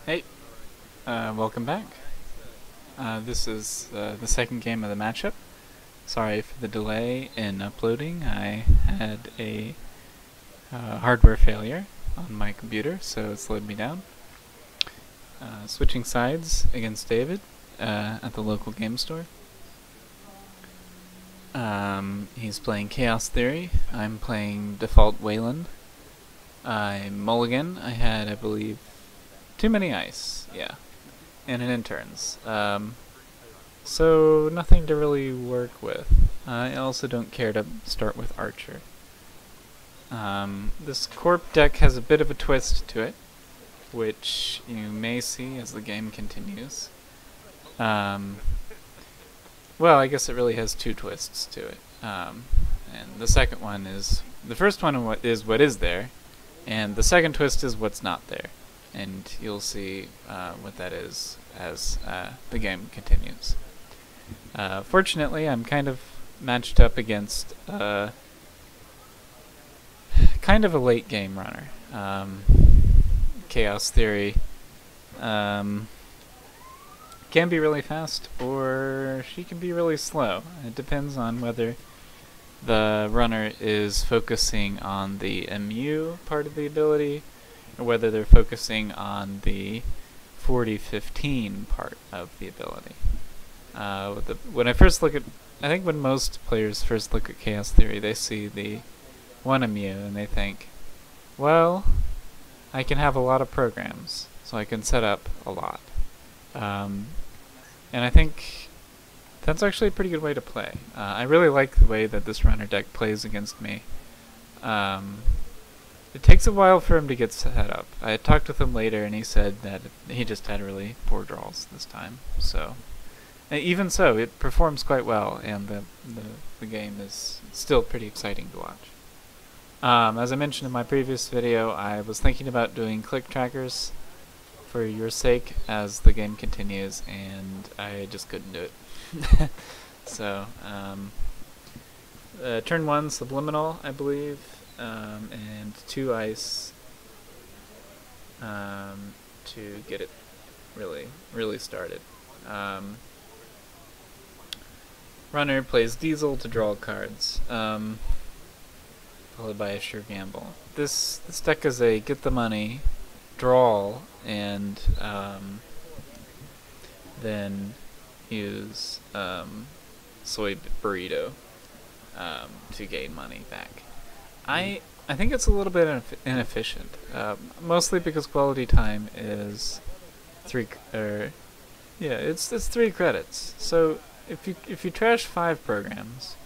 Hey, welcome back. This is the second game of the matchup. Sorry for the delay in uploading. I had a hardware failure on my computer, so it slowed me down. Switching sides against David at the local game store. He's playing Chaos Theory. I'm playing Default Weyland. I'm Mulligan. I had, I believe, too many ice. Yeah. And an interns. So nothing to really work with. I also don't care to start with Archer. This Corp deck has a bit of a twist to it, which you may see as the game continues. Well, I guess it really has two twists to it. And the second one is... The first one is what is there, and the second twist is what's not there. And you'll see what that is as the game continues. Fortunately, I'm kind of matched up against kind of a late game runner. Chaos Theory can be really fast, or she can be really slow. It depends on whether the runner is focusing on the MU part of the ability, or whether they're focusing on the 40-15 part of the ability. When I first look at, I think when most players first look at Chaos Theory, they see the 1 MU and they think, well, I can have a lot of programs, so I can set up a lot. And I think that's actually a pretty good way to play. I really like the way that this runner deck plays against me. It takes a while for him to get set up. I talked with him later, and he said that he just had really poor draws this time. So, even so, it performs quite well, and the game is still pretty exciting to watch. As I mentioned in my previous video, I was thinking about doing click trackers for your sake as the game continues, and I just couldn't do it. So, turn 1 Subliminal, I believe. And 2 ice to get it really started. Runner plays Diesel to draw cards, followed by a Sure Gamble. This deck is a get the money, draw, and then use Soy Burrito to gain money back. I think it's a little bit inefficient, mostly because quality time is 3 credits. So if you trash 5 programs,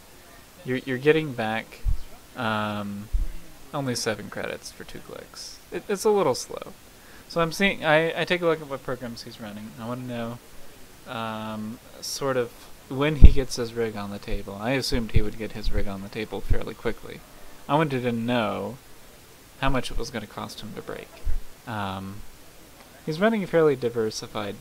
you're getting back only 7 credits for 2 clicks. It's a little slow. So I take a look at what programs he's running. I want to know sort of when he gets his rig on the table. I assumed he would get his rig on the table fairly quickly. I wanted to know how much it was going to cost him to break. He's running a fairly diversified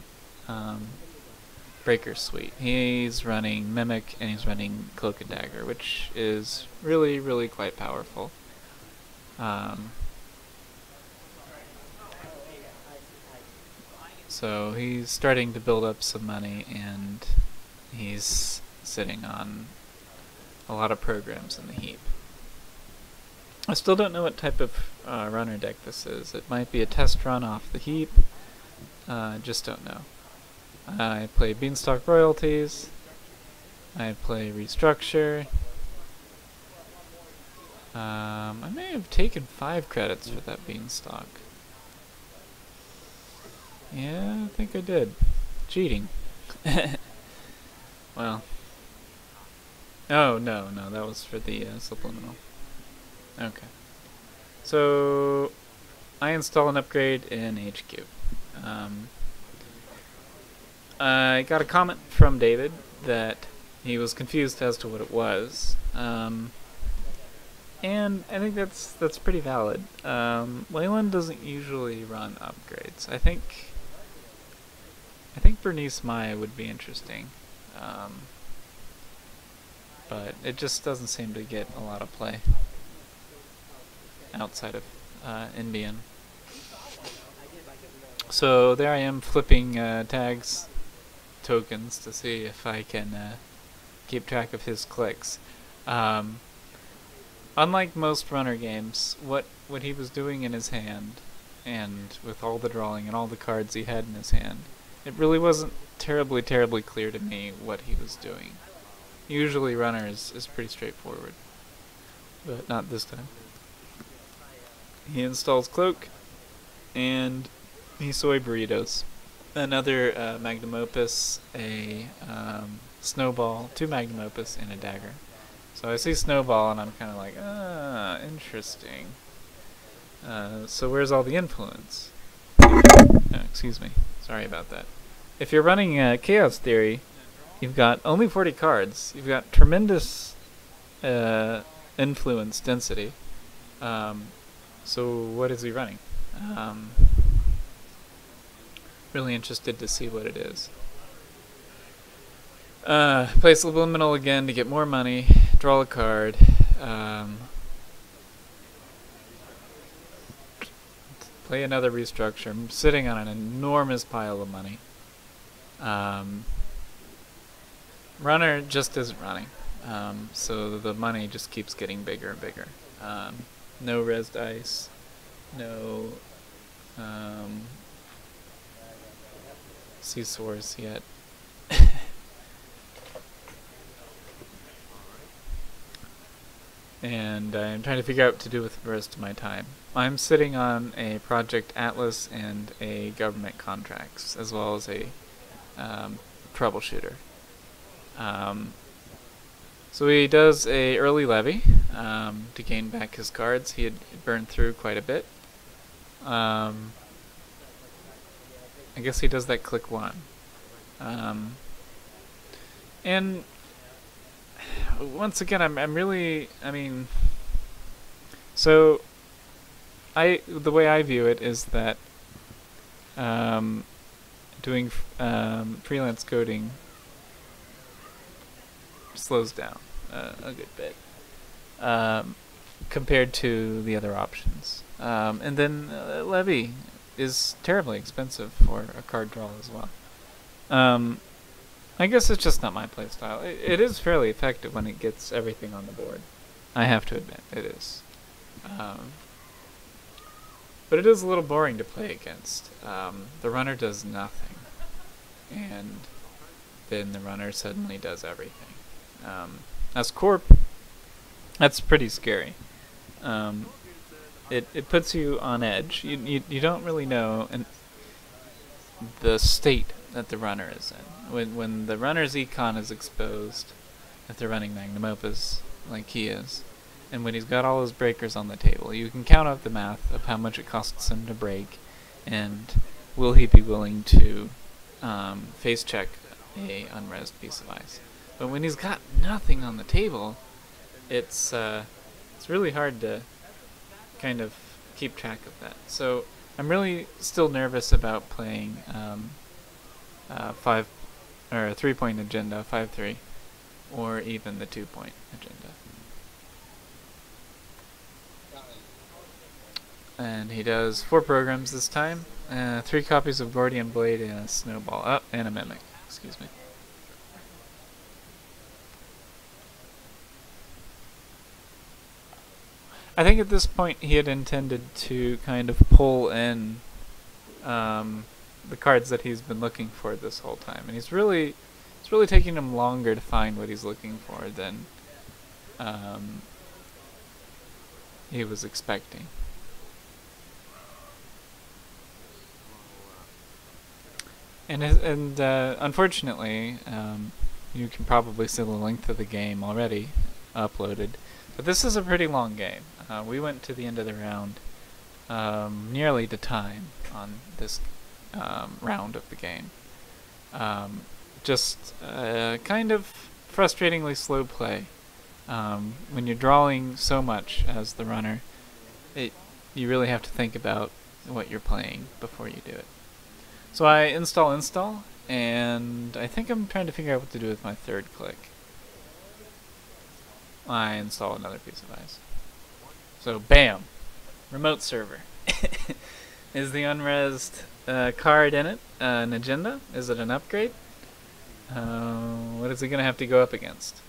breaker suite. He's running Mimic, and he's running Cloak and Dagger, which is really quite powerful. So he's starting to build up some money, and he's sitting on a lot of programs in the heap. I still don't know what type of runner deck this is. It might be a test run off the heap. Just don't know. I play Beanstalk Royalties. I play Restructure. I may have taken 5 credits for that Beanstalk. Yeah, I think I did. Cheating. Well. Oh, no, that was for the Subliminal. Okay. So, I install an upgrade in HQ. I got a comment from David that he was confused as to what it was. And I think that's pretty valid. Weyland doesn't usually run upgrades. I think Bernice Maya would be interesting. But it just doesn't seem to get a lot of play outside of Indian. So there I am flipping tags tokens to see if I can keep track of his clicks. Um, Unlike most runner games, what he was doing in his hand, and with all the drawing and all the cards he had in his hand, it really wasn't terribly clear to me what he was doing. Usually runner is pretty straightforward, but not this time. He installs Cloak, and he soy burritos. Another magnum opus, a snowball, 2 magnum opus, and a dagger. So I see snowball and I'm kind of like, interesting. So where's all the influence? Excuse me, sorry about that. If you're running Chaos Theory, you've got only 40 cards. You've got tremendous influence density. So what is he running? Really interested to see what it is. Play Subliminal again to get more money. Draw a card. Play another Restructure. I'm sitting on an enormous pile of money. Runner just isn't running. So the money just keeps getting bigger and bigger. No res dice. No C-Source yet. And I'm trying to figure out what to do with the rest of my time. I'm sitting on a Project Atlas and a government contracts, as well as a troubleshooter. So he does a early levy to gain back his cards. He had burned through quite a bit. I guess he does that click 1. And once again, I'm really, so the way I view it is that doing freelance coding slows down a good bit compared to the other options. And then levy is terribly expensive for a card draw as well. I guess it's just not my playstyle. It is fairly effective when it gets everything on the board. I have to admit, it is. But it is a little boring to play against. The runner does nothing, and then the runner suddenly does everything. As Corp, that's pretty scary. It puts you on edge. You don't really know the state that the runner is in. When the runner's econ is exposed, if they're running magnum opus like he is, and when he's got all his breakers on the table, you can count out the math of how much it costs him to break, and will he be willing to face check a unresed piece of ice. But when he's got nothing on the table, it's really hard to kind of keep track of that. So I'm really still nervous about playing 3-point agenda, 5-3, or even the 2-point agenda. And he does 4 programs this time, 3 copies of Gordian Blade and a Snowball, and a Mimic, excuse me. I think at this point he had intended to kind of pull in the cards that he's been looking for this whole time, and it's really taking him longer to find what he's looking for than he was expecting. And unfortunately, you can probably see the length of the game already uploaded, but this is a pretty long game. We went to the end of the round nearly to time on this round of the game. Just kind of frustratingly slow play. When you're drawing so much as the runner, you really have to think about what you're playing before you do it. So I install, and I think I'm trying to figure out what to do with my 3rd click. I install another piece of ice. So bam! Remote server. Is the unresed card in it, an agenda. Is it an upgrade? What is he going to have to go up against?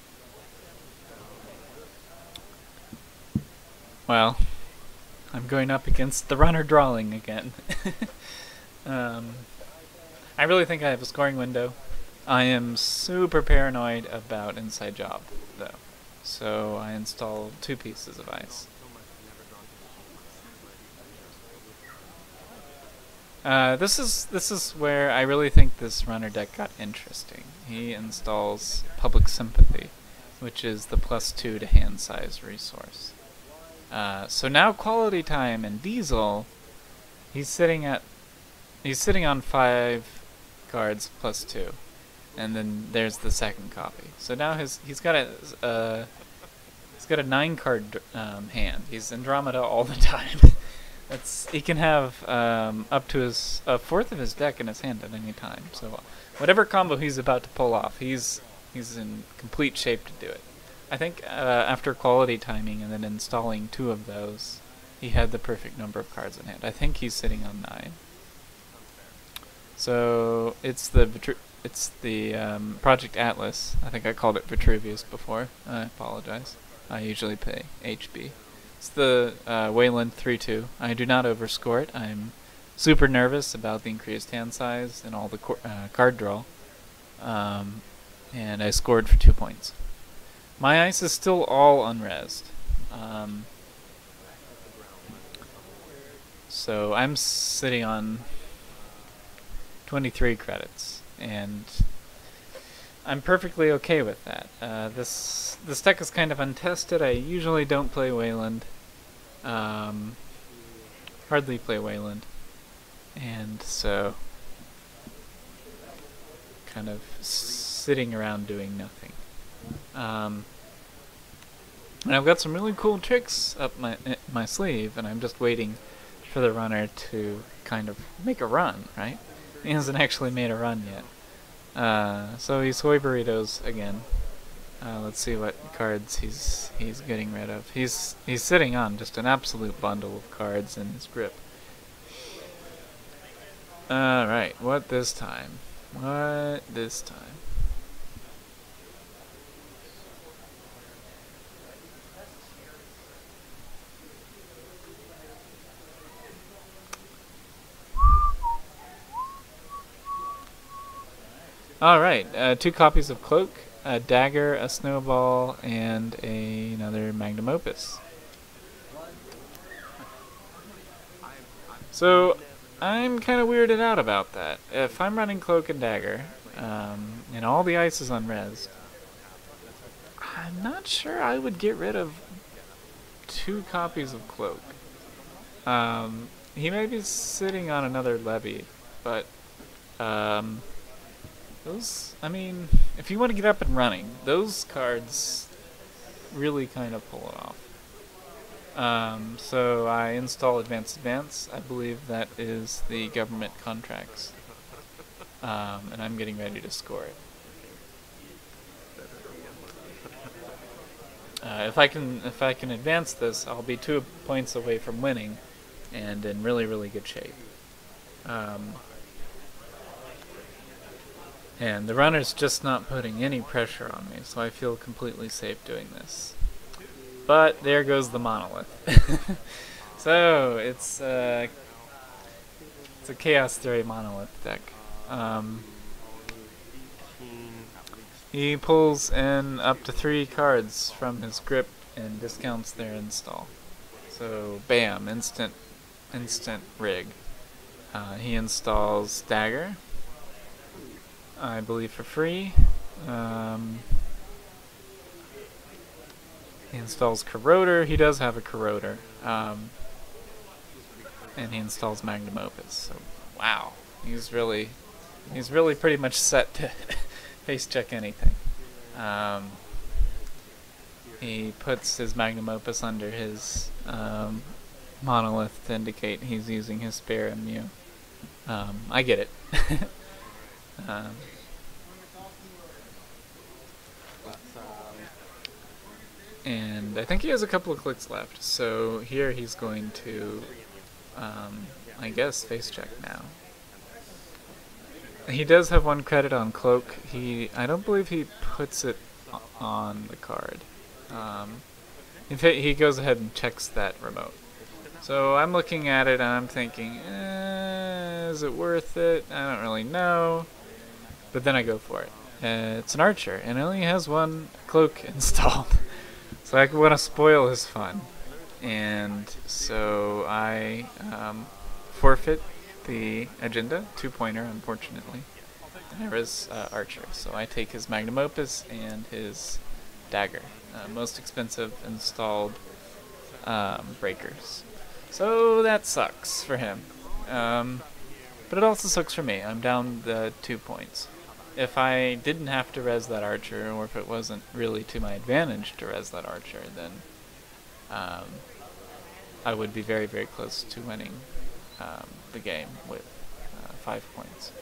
Well, I'm going up against the runner drawing again. I really think I have a scoring window. I am super paranoid about inside job, though. So I install 2 pieces of ice. This is where I really think this runner deck got interesting. He installs Public Sympathy, which is the +2 to hand size resource. So now Quality Time and Diesel, he's sitting on 5 cards +2, and then there's the second copy. So now he's got a 9 card hand. He's Andromeda all the time. He can have up to a fourth of his deck in his hand at any time. So whatever combo he's about to pull off, he's in complete shape to do it. I think after Quality Timing and then installing 2 of those, he had the perfect number of cards in hand. I think he's sitting on 9. So it's the Project Atlas. I think I called it Vitruvius before. I apologize. I usually pay HB. It's the Weyland 3-2. I do not overscore it. I'm super nervous about the increased hand size and all the card draw. And I scored for 2 points. My ice is still all unresed. So I'm sitting on 23 credits, and I'm perfectly okay with that. This deck is kind of untested. I usually don't play Weyland. Hardly play Weyland. And so kind of sitting around doing nothing. And I've got some really cool tricks up my sleeve, and I'm just waiting for the runner to kind of make a run, right? He hasn't actually made a run yet. So he's Soy Burritos again. Let's see what cards he's getting rid of. He's sitting on just an absolute bundle of cards in his grip. Alright, what this time? What this time? Alright, 2 copies of Cloak, a Dagger, a Snowball, and another Magnum Opus. So, I'm kind of weirded out about that. If I'm running Cloak and Dagger, and all the ice is unresed, I'm not sure I would get rid of 2 copies of Cloak. He may be sitting on another Levy, but those, I mean, if you want to get up and running, those cards really kind of pull it off. So I install Advance. I believe that is the government contracts. And I'm getting ready to score it. If I can advance this, I'll be 2 points away from winning, and in really, really good shape. And the runner's just not putting any pressure on me, so I feel completely safe doing this. But there goes the Monolith. So it's a Chaos Theory Monolith deck. He pulls in up to 3 cards from his grip and discounts their install. So bam, instant rig. He installs Dagger, I believe, for free. He installs Corroder. He does have a Corroder. And he installs Magnum Opus. So wow, he's really pretty much set to face check anything. He puts his Magnum Opus under his Monolith to indicate he's using his spare MU. I get it. And I think he has a couple of clicks left, so here he's going to, I guess, face check now. He does have 1 credit on cloak. I don't believe he puts it on the card. In fact, he goes ahead and checks that remote. So I'm looking at it and I'm thinking, is it worth it? I don't really know. But then I go for it. It's an archer and it only has 1 cloak installed. So I want to spoil his fun. And so I forfeit the agenda, 2-pointer, unfortunately. And there is archer. So I take his magnum opus and his dagger. Most expensive installed breakers. So that sucks for him. But it also sucks for me. I'm down the 2 points. If I didn't have to res that archer, or if it wasn't really to my advantage to res that archer, then I would be very, very close to winning the game with 5 points.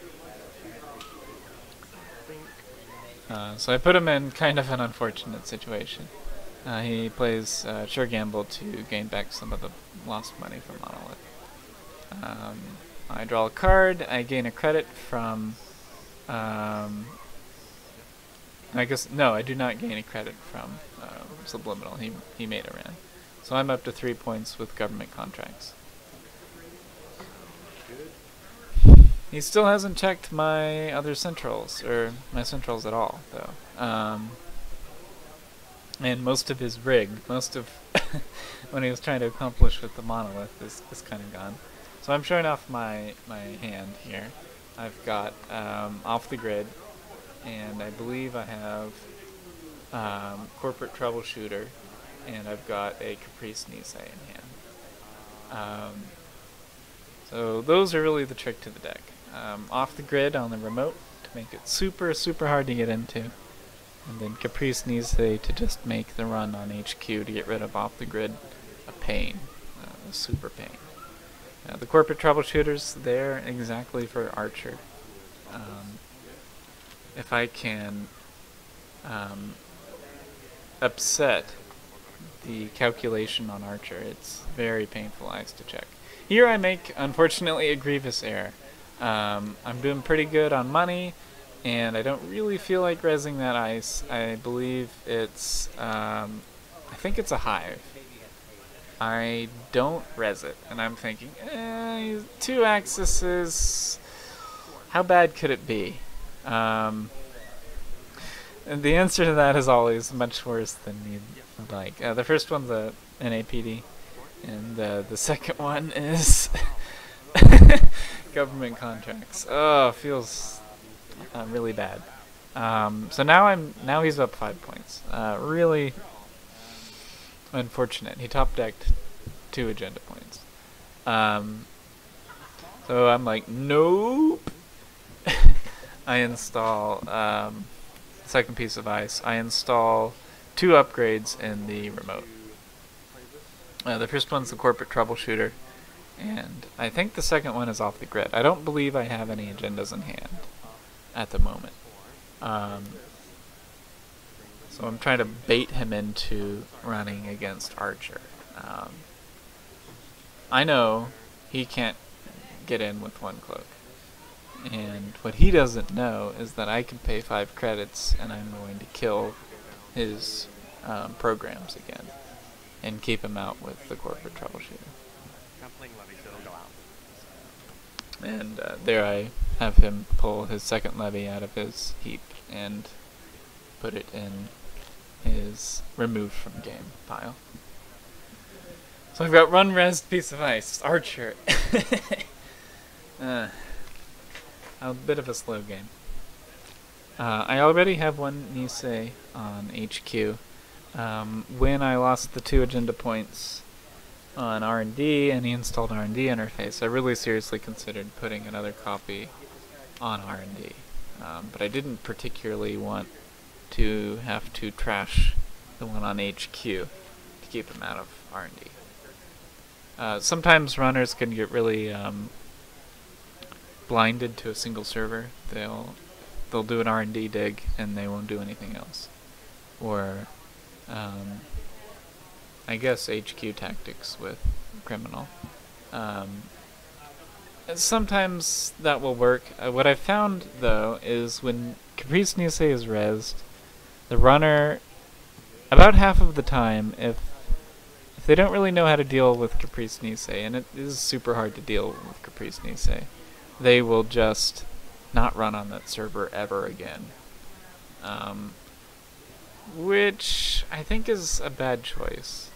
So I put him in kind of an unfortunate situation. He plays Sure Gamble to gain back some of the lost money from Monolith. I draw a card, I gain a credit from... I guess, no, I do not gain a credit from Subliminal. He made a ran. So I'm up to 3 points with government contracts. He still hasn't checked my other centrals, or my centrals at all, though. And most of his rig, most of what he was trying to accomplish with the Monolith is kind of gone. So I'm showing off my hand here. I've got Off the Grid, and I believe I have Corporate Troubleshooter, and I've got a Caprice Nisei in hand. So those are really the trick to the deck. Off the Grid on the remote to make it super, super hard to get into. And then Caprice Nisei to just make the run on HQ to get rid of Off the Grid a pain. A super pain. The Corporate Troubleshooters, they're exactly for Archer. If I can upset the calculation on Archer, it's very painful ice to check. Here I make, unfortunately, a grievous error. I'm doing pretty good on money, and I don't really feel like resing that ice. I believe it's, I think it's a hive. I don't res it, and I'm thinking, 2 axes, how bad could it be? And the answer to that is always much worse than you'd like. The first one's a NAPD, and the second one is government contracts. Oh, feels really bad. So now he's up 5 points. Really unfortunate. He top decked 2 agenda points. So I'm like, nope. I install second piece of ice. I install 2 upgrades in the remote. The first one's the Corporate Troubleshooter, and I think the second one is Off the Grid. I don't believe I have any agendas in hand at the moment. So I'm trying to bait him into running against Archer. I know he can't get in with 1 cloak. And what he doesn't know is that I can pay 5 credits and I'm going to kill his programs again and keep him out with the Corporate Troubleshooter. And there I have him pull his second levy out of his heap and put it in his removed from game pile. So I've got run resed piece of ice, Archer. A bit of a slow game. I already have 1 Nisei on HQ. When I lost the 2 agenda points on R&D and he installed R&D interface, I really seriously considered putting another copy on R&D. But I didn't particularly want to have to trash the one on HQ to keep him out of R&D. Sometimes runners can get really blinded to a single server. They'll do an R&D dig and they won't do anything else. Or I guess HQ tactics with Criminal. sometimes that will work. What I've found, though, is when Caprice Nice is rezzed, the runner, about half of the time, if they don't really know how to deal with Caprice Nice, and it is super hard to deal with Caprice Nice, they will just not run on that server ever again. Which I think is a bad choice.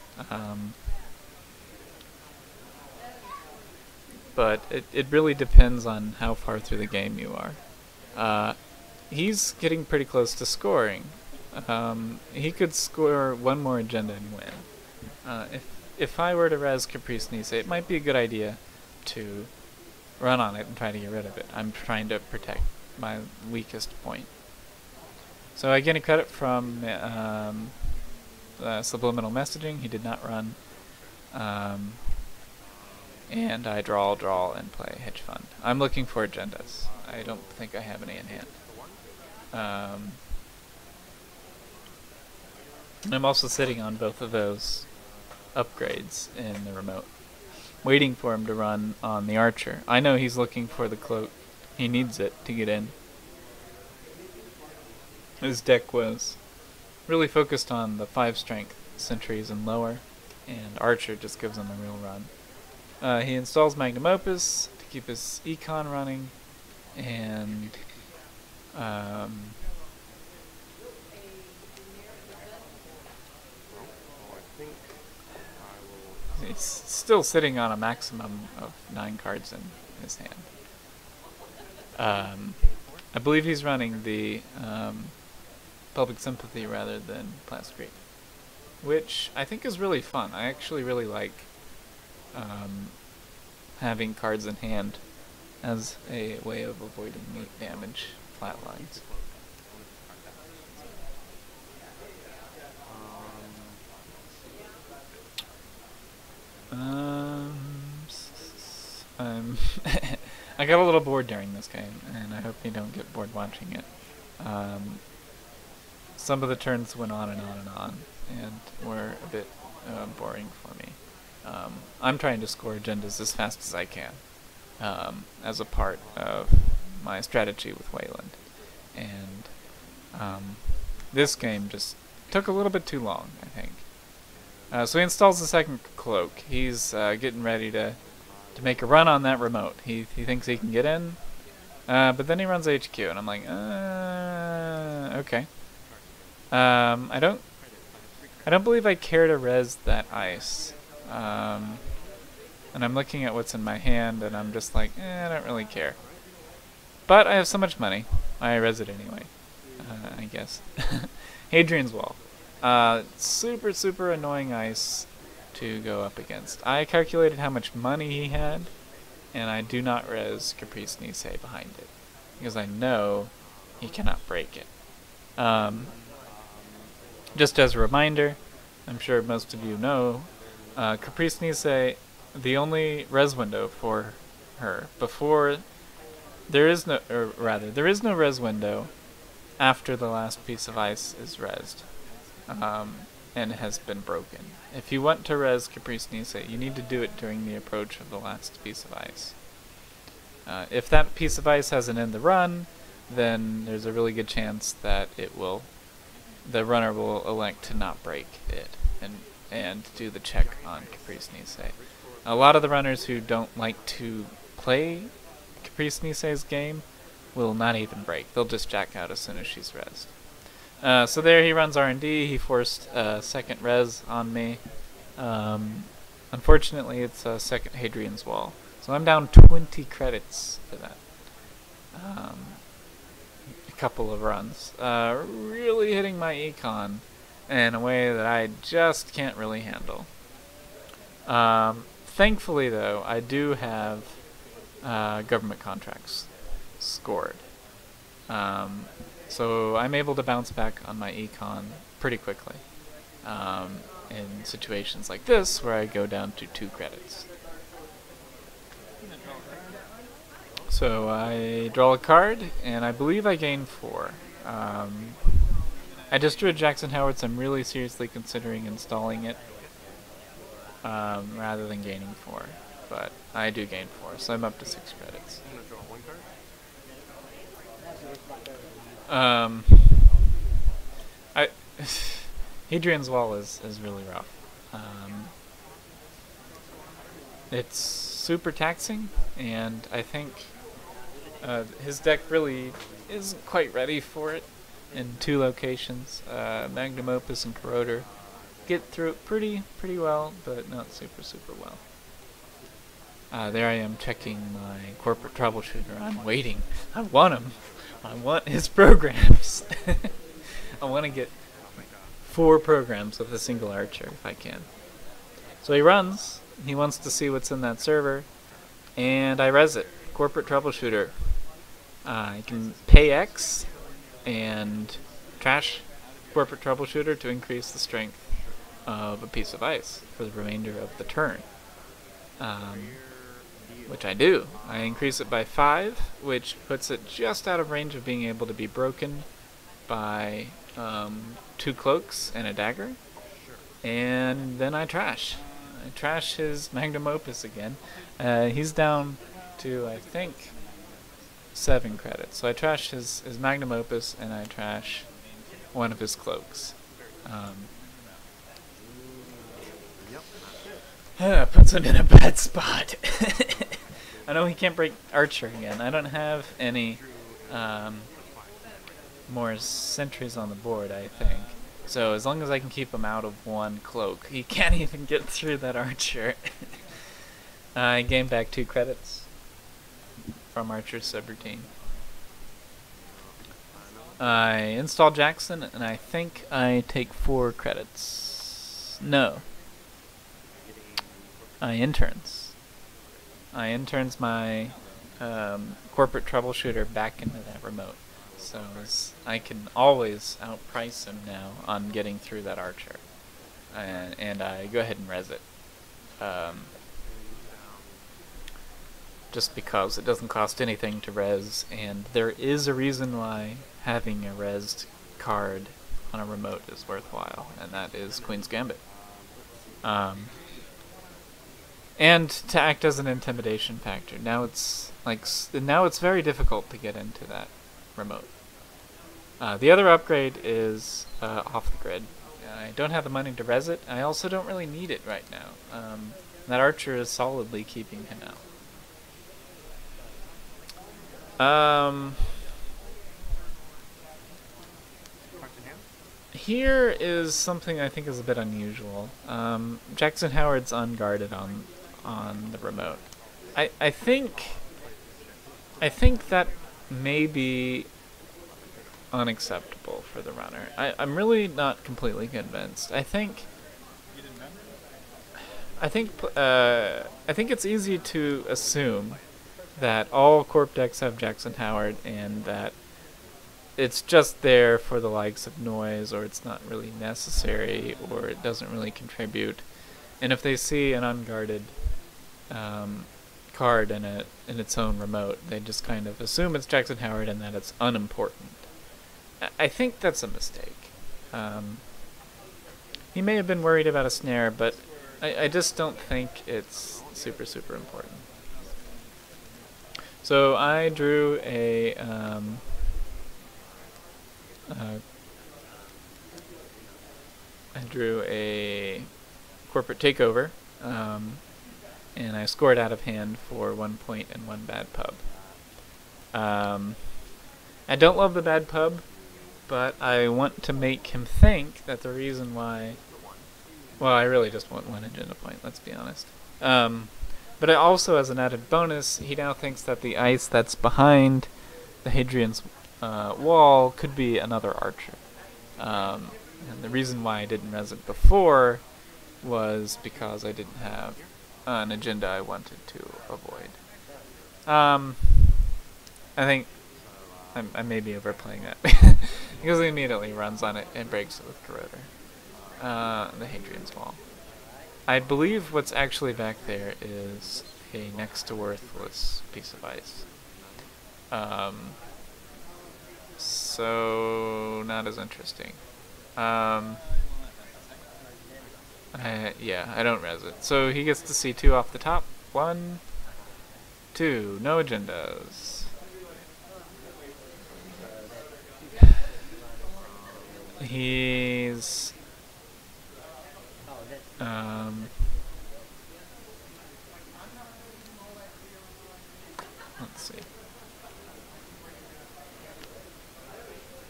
But it really depends on how far through the game you are. He's getting pretty close to scoring. He could score one more agenda and win. If I were to res Caprice Nice, it might be a good idea to run on it and try to get rid of it. I'm trying to protect my weakest point. So I get a credit from subliminal messaging. He did not run. And I draw, and play hedge fund. I'm looking for agendas. I don't think I have any in hand. I'm also sitting on both of those upgrades in the remote, waiting for him to run on the archer. I know he's looking for the cloak. He needs it to get in. His deck was really focused on the 5 strength sentries and lower, and archer just gives him a real run. He installs Magnum Opus to keep his econ running, and he's still sitting on a maximum of 9 cards in his hand. I believe he's running the Public Sympathy rather than Plascrete, which I think is really fun. I actually really like having cards in hand as a way of avoiding meat damage flatlines. I got a little bored during this game, and I hope you don't get bored watching it. Some of the turns went on and on and on, and were a bit boring for me. I'm trying to score agendas as fast as I can, as a part of my strategy with Weyland. And this game just took a little bit too long, I think. So he installs the second cloak. He's getting ready to make a run on that remote. He thinks he can get in, but then he runs HQ, and I'm like, okay. I don't believe I care to res that ice. And I'm looking at what's in my hand, and I'm just like, I don't really care. But I have so much money, I res it anyway, I guess. Hadrian's Wall. Super annoying ice to go up against. I calculated how much money he had, and I do not res Caprice Nice behind it, because I know he cannot break it. Just as a reminder, I'm sure most of you know, Caprice Nice, the only res window for her before there is no res window after the last piece of ice is resed, and has been broken. If you want to res Caprice Nice, you need to do it during the approach of the last piece of ice. If that piece of ice hasn't ended the run, then there's a really good chance that the runner will elect to not break it and do the check on Caprice Nice. A lot of the runners who don't like to play Caprice Nice's game will not even break. They'll just jack out as soon as she's resed. So there he runs R&D. He forced a second res on me. Unfortunately, it's a second Hadrian's Wall. So I'm down 20 credits for that. A couple of runs. Really hitting my econ in a way that I just can't really handle. Thankfully, though, I do have government contracts scored. So I'm able to bounce back on my econ pretty quickly in situations like this where I go down to 2 credits. So I draw a card, and I believe I gain 4. I just drew a Jackson Howard, so I'm really seriously considering installing it rather than gaining 4. but I do gain 4, so I'm up to 6 credits. I'm gonna draw 1 card. Hadrian's Wall is really rough. It's super taxing, and I think his deck really isn't quite ready for it in 2 locations. Magnum Opus and Corroder get through it pretty well, but not super well. There I am checking my corporate troubleshooter. I'm waiting. I want him. I want his programs. I want to get 4 programs with a single archer if I can. So he runs. He wants to see what's in that server, and I res it. Corporate troubleshooter. I can pay X and trash corporate troubleshooter to increase the strength of a piece of ice for the remainder of the turn. Which I do. I increase it by 5, which puts it just out of range of being able to be broken by 2 cloaks and a dagger. And then I trash. I trash his Magnum Opus again. He's down to, I think, 7 credits. So I trash his Magnum Opus, and I trash one of his cloaks. Puts him in a bad spot. I know he can't break Archer again. I don't have any more sentries on the board, I think. So as long as I can keep him out of 1 cloak, he can't even get through that Archer. I gain back 2 credits from Archer's subroutine. I install Jackson, and I think I take 4 credits. No. I interns. I interns my corporate troubleshooter back into that remote. So I can always outprice him now on getting through that Archer. And I go ahead and res it. Just because it doesn't cost anything to res, and there is a reason why having a resed card on a remote is worthwhile, and that is Queen's Gambit. And to act as an intimidation factor. Now it's very difficult to get into that remote. The other upgrade is off the grid. I don't have the money to res it. I also don't really need it right now. That Archer is solidly keeping him out. Here is something I think is a bit unusual. Jackson Howard's unguarded on the remote. I think that may be unacceptable for the runner. I'm really not completely convinced. I think it's easy to assume that all Corp decks have Jackson Howard, and that it's just there for the likes of noise, or it's not really necessary, or it doesn't really contribute. And if they see an unguarded card in its own remote, they just kind of assume it's Jackson Howard and that it's unimportant. I think that's a mistake. He may have been worried about a snare, but I just don't think it's super important. So I drew a corporate takeover, and I scored out of hand for 1 point and 1 bad pub. I don't love the bad pub, but I want to make him think that the reason why... Well, I really just want 1 agenda point, let's be honest. But also, as an added bonus, he now thinks that the ice that's behind the Hadrian's wall could be another Archer. And the reason why I didn't res it before was because I didn't have an agenda I wanted to avoid. I think I may be overplaying that because he immediately runs on it and breaks it with Corroder. The Hadrian's Wall. I believe what's actually back there is a next to worthless piece of ice. So not as interesting. Yeah, I don't res it. So he gets to see 2 off the top, 1, 2, no agendas. He's let's see.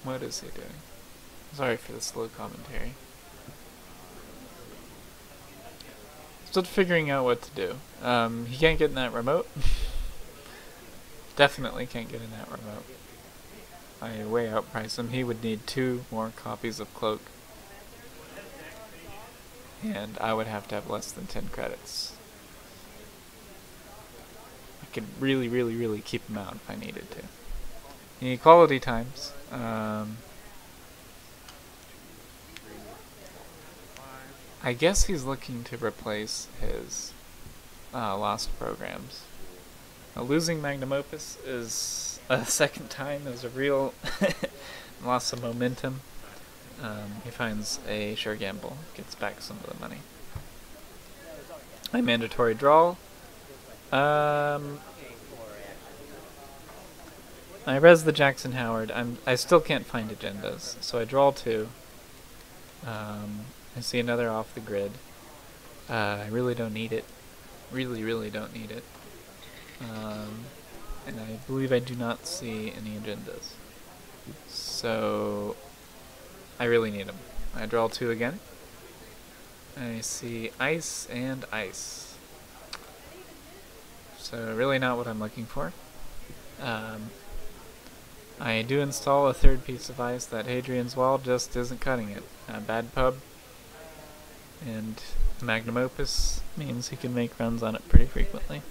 What is he doing? Sorry for the slow commentary. Still figuring out what to do. He can't get in that remote. Definitely can't get in that remote. I way outprice him. He would need 2 more copies of Cloak. And I would have to have less than 10 credits. I could really keep him out if I needed to. The equality times. I guess he's looking to replace his lost programs. Losing Magnum Opus is a second time is a real loss of momentum. He finds a sure gamble, gets back some of the money. A mandatory draw. I res the Jackson Howard. I still can't find agendas, so I draw 2. I see another off the grid. I really don't need it. Really don't need it. And I believe I do not see any agendas. So I really need them. I draw 2 again. I see ice and ice. So really not what I'm looking for. I do install a 3rd piece of ice. That Hadrian's Wall just isn't cutting it. Bad pub. And Magnum Opus means he can make runs on it pretty frequently.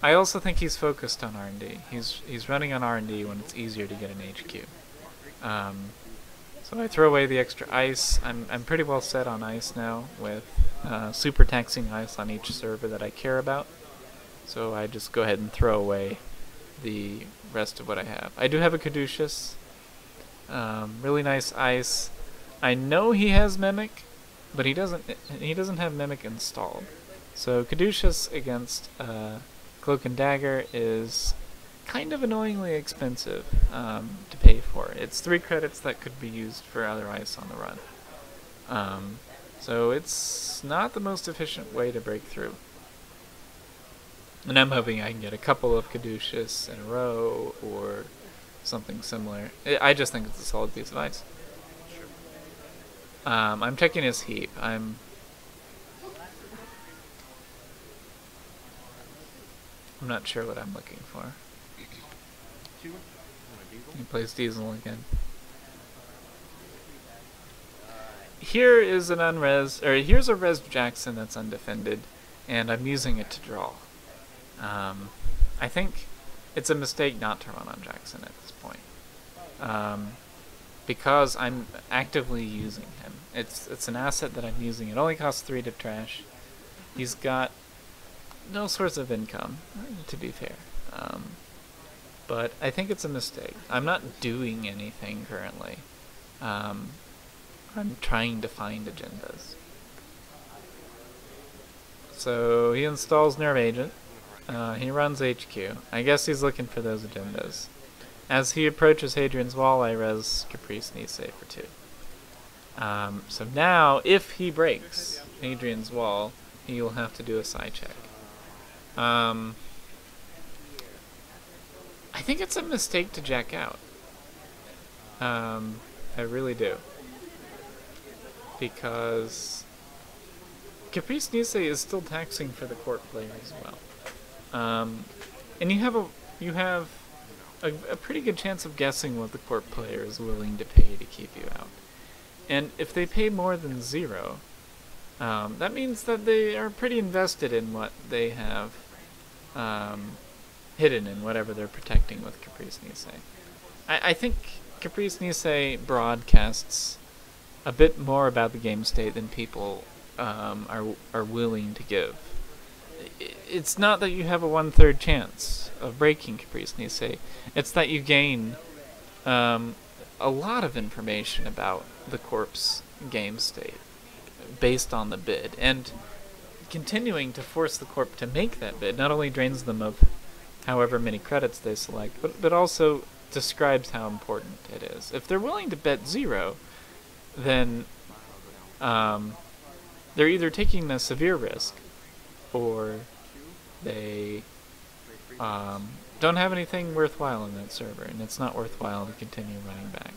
I also think he's focused on R&D. He's running on R&D when it's easier to get an HQ. So I throw away the extra ice. I'm pretty well set on ice now with super taxing ice on each server that I care about. So I just go ahead and throw away the rest of what I have. I do have a Caduceus. Really nice ice. I know he has Mimic, but he doesn't have Mimic installed. So Caduceus against Cloak and Dagger is kind of annoyingly expensive to pay for. It's 3 credits that could be used for other ice on the run. So it's not the most efficient way to break through. And I'm hoping I can get a couple of Caduceus in a row or something similar. I just think it's a solid piece of ice. I'm checking his heap. I'm not sure what I'm looking for. He plays Diesel again. Here is an unres, or here's a res Jackson that's undefended, and I'm using it to draw. I think it's a mistake not to run on Jackson at this point. Because I'm actively using him. It's an asset that I'm using. It only costs 3 to trash. He's got no source of income, to be fair. But I think it's a mistake. I'm not doing anything currently. I'm trying to find agendas. So he installs Nerve Agent. He runs HQ. I guess he's looking for those agendas. As he approaches Hadrian's Wall, I res Caprice Nisei for 2. So now, if he breaks Hadrian's Wall, he will have to do a side check. I think it's a mistake to jack out. I really do. Because Caprice Nisei is still taxing for the court player as well. And you have a pretty good chance of guessing what the court player is willing to pay to keep you out. And if they pay more than 0, that means that they are pretty invested in what they have hidden in whatever they're protecting with Caprice Nisei. I think Caprice Nisei broadcasts a bit more about the game state than people are willing to give. It's not that you have a 1/3 chance of breaking Caprice Nisei. It's that you gain a lot of information about the corp's game state based on the bid. And continuing to force the corp to make that bid not only drains them of however many credits they select, but also describes how important it is. If they're willing to bet 0, then they're either taking a severe risk, or they don't have anything worthwhile on that server, and it's not worthwhile to continue running back.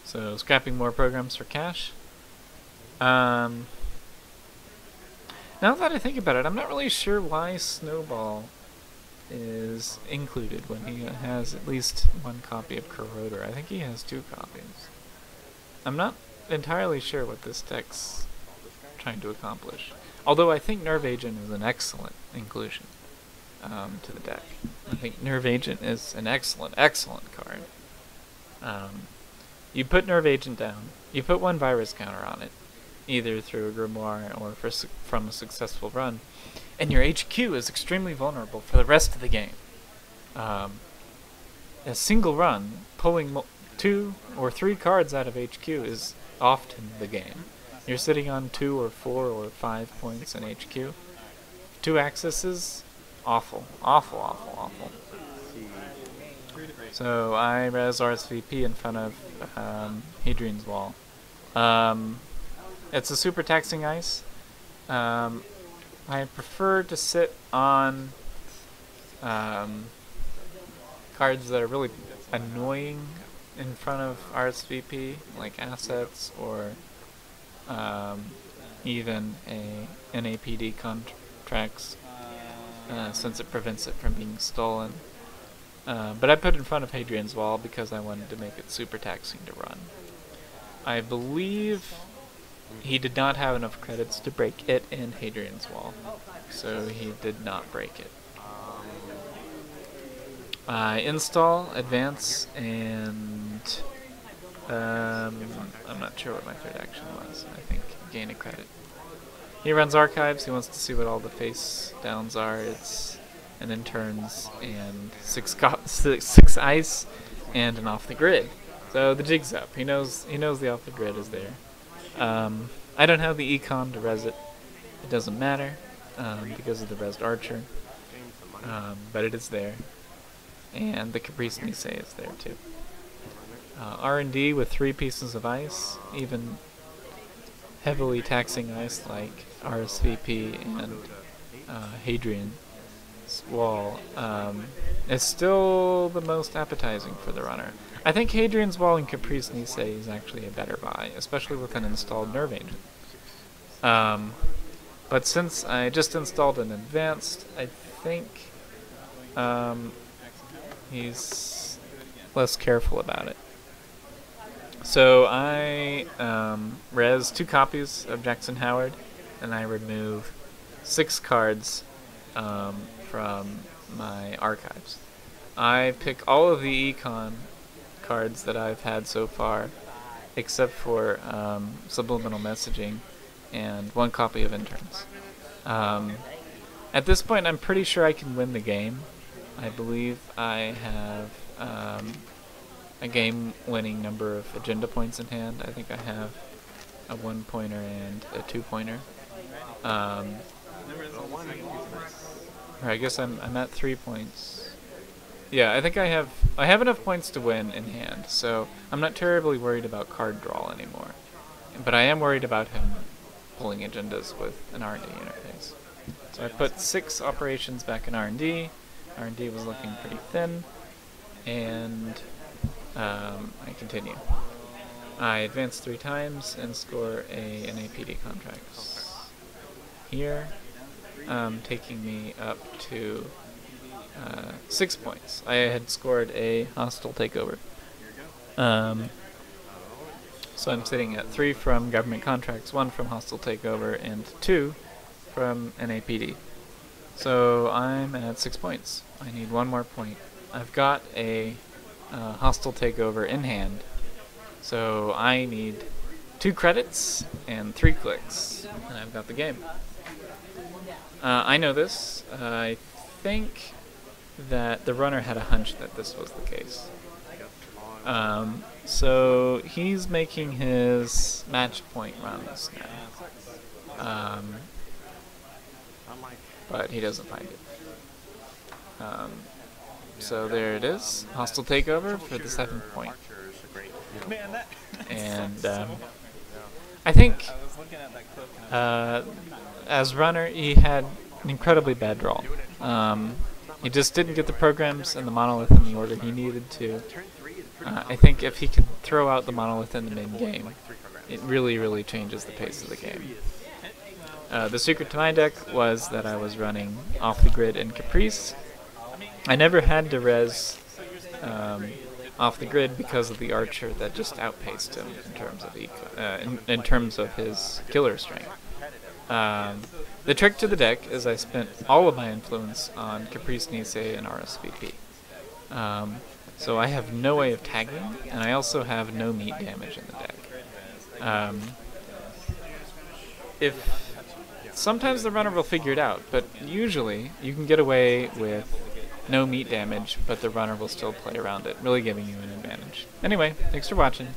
So scrapping more programs for cash. Now that I think about it, I'm not really sure why Snowball is included when he has at least one copy of Corroder. I think he has 2 copies. I'm not entirely sure what this deck's trying to accomplish. Although I think Nerve Agent is an excellent inclusion to the deck. I think Nerve Agent is an excellent card. You put Nerve Agent down, you put 1 virus counter on it, either through a grimoire or from a successful run, and your HQ is extremely vulnerable for the rest of the game. A single run, pulling 2 or 3 cards out of HQ is often the game. You're sitting on 2 or 4 or 5 points in HQ. 2 accesses, awful. So I res RSVP in front of Hadrian's Wall. It's a super taxing ice. I prefer to sit on cards that are really annoying in front of RSVP, like assets or even NAPD contracts, since it prevents it from being stolen. But I put it in front of Hadrian's Wall because I wanted to make it super taxing to run. I believe he did not have enough credits to break it and Hadrian's Wall, so he did not break it. Install, advance, and I'm not sure what my third action was. I think gain a credit. He runs archives. He wants to see what all the face downs are. And then turns and 6 ice and an off the grid. So the jig's up. He knows the off the grid is there. I don't have the econ to res it. It doesn't matter because of the resed archer, but it is there. And the Caprice Nisei is there too. R&D with 3 pieces of ice, even heavily taxing ice like RSVP and Hadrian's Wall is still the most appetizing for the runner. I think Hadrian's Wall and Caprice Nisei is actually a better buy, especially with an installed Nerve Agent. But since I just installed an advanced, I think he's less careful about it. So I res 2 copies of Jackson Howard, and I remove 6 cards from my archives. I pick all of the econ cards that I've had so far, except for subliminal messaging and 1 copy of interns. At this point, I'm pretty sure I can win the game. I believe I have a game-winning number of agenda points in hand. I think I have a 1-pointer and a 2-pointer. Or I guess I'm at 3 points. Yeah, I think I have enough points to win in hand, so I'm not terribly worried about card draw anymore. But I am worried about him pulling agendas with an R&D interface. So I put 6 operations back in R&D. R&D was looking pretty thin, and I continue. I advance 3 times and score a NAPD contract here, taking me up to 6 points. I had scored a hostile takeover. So I'm sitting at 3 from government contracts, 1 from hostile takeover, and 2 from NAPD. So I'm at 6 points. I need 1 more point. I've got a hostile takeover in hand, so I need 2 credits and 3 clicks, and I've got the game. I know this. I think that the runner had a hunch that this was the case. So he's making his match point runs now. But he doesn't find it. So there it is, hostile takeover for the 7th point. And I think as runner he had an incredibly bad draw. He just didn't get the programs and the monolith in the order he needed to. I think if he could throw out the monolith in the mid-game, it really changes the pace of the game. The secret to my deck was that I was running off the grid and Caprice. I never had to res off the grid because of the archer that just outpaced him in terms of in terms of his killer strength. The trick to the deck is I spent all of my influence on Caprice, Nisei, and RSVP. So I have no way of tagging, and I also have no meat damage in the deck. Sometimes the runner will figure it out, but usually you can get away with no meat damage, but the runner will still play around it, really giving you an advantage. Anyway, thanks for watching.